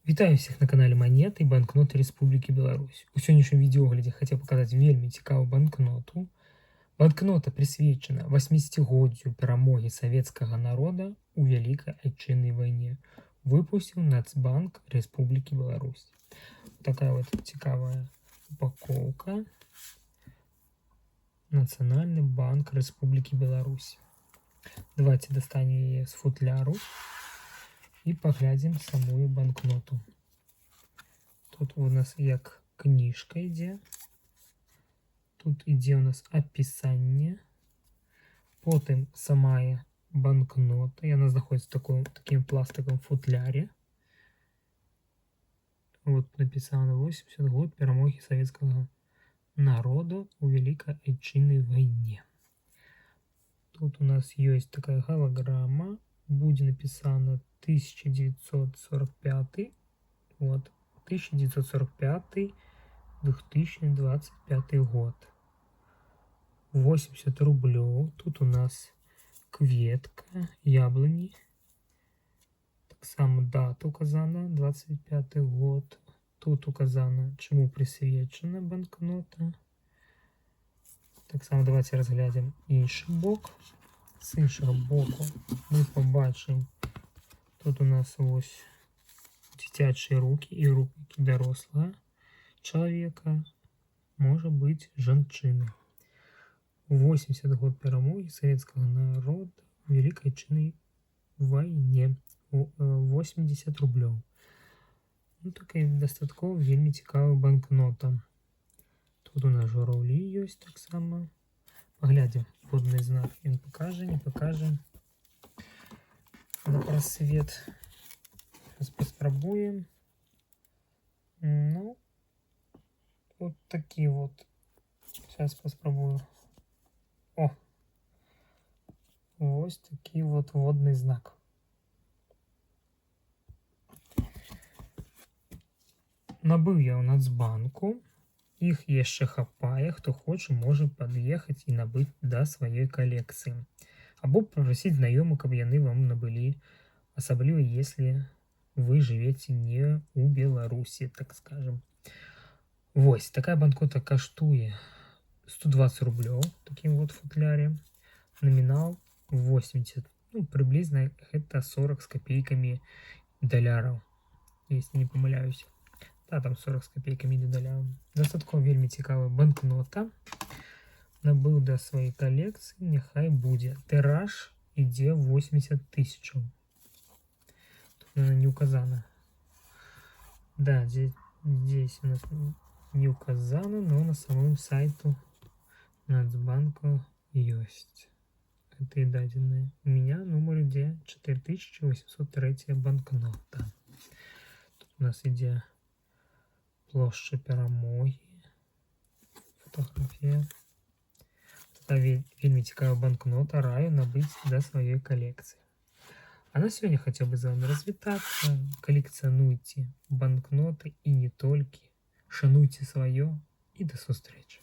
Вітаю всіх на каналі Монеты і банкноты Республіки Беларусь. У сённяшнім відеоглядзе хацеў паказаць вельмі цікавую банкноту. Банкнота прысвечана 80-годдзю перамогі савецкага народа ў Вялікай Айчыннай вайне. Выпусціў Нацбанк Республікі Беларусь. Такая вот цікавая упаковка. Нацыянальны банк Республікі Беларусь. Давайте достанем яе з футляру і паглядзім самую банкноту. Тут у нас як кніжка ідзе. Тут ідзе у нас апісанне. Потым самая банкнота. Яна знаходзіцца ў такім пластиком футляре. Вот написано 80 год перамогі савецкага народу у Великой Айчинной войне. Тут у нас есть такая голограмма. Будет написано 1945. Вот. 1945-2025 год. 80 рублей. Тут у нас кветка, яблони. Так само дата указана, 25 год. Тут указано, чему присвечена банкнота. Так само давайте разглянем інший бок. З іншого боку ми побачимо, тут у нас ось дитячі руки і руки дорослого чоловіка, може бути жінчини. 80 год перемоги советского народа в Великой Отечественной войне. 80 рублей. Ну, такая достатково вельми цікава банкнота. Тут у нас журавлі есть так само. Поглядим, водный знак він покаже, не покаже. На просвет. Сейчас попробуем. Ну, вот такие вот. Сейчас попробую. О! Вот такий вот водний знак. Набыў я у Нацбанку. Іх яшчэ хапае, хто хоча, можа пад'ехаць і набыць да сваёй калекцыі. Або попросіць знаёмых, каб яны вам набылі, асабліва если вы живете не у Беларусі, так скажем. Вось, такая банкнота каштуе 120 рублей в таким вот футляре. Номинал 80, ну, приблизно это 40 с копейками долларов, если не помиляюсь. Да, там 40 с копейками долларов. Достатково вельмі цікавая банкнота. Набыў да сваёй калекцыі, няхай будзе. Тираж ідзе 80 тысяч. Тут не указано. Да, здесь у нас не указано, но на самом сайту Нацбанка есть. Это и даденные. У меня номер ідзе 4803 банкнота. Тут у нас ідзе площа перамоги. Фотографія. Це вельмі цікава банкнота, раю набыць да сваёй калекцыі. А на сегодня хотел бы з вами развітацца. Коллекционуйте банкноты и не только. Шануйте свое и до сустрэчы.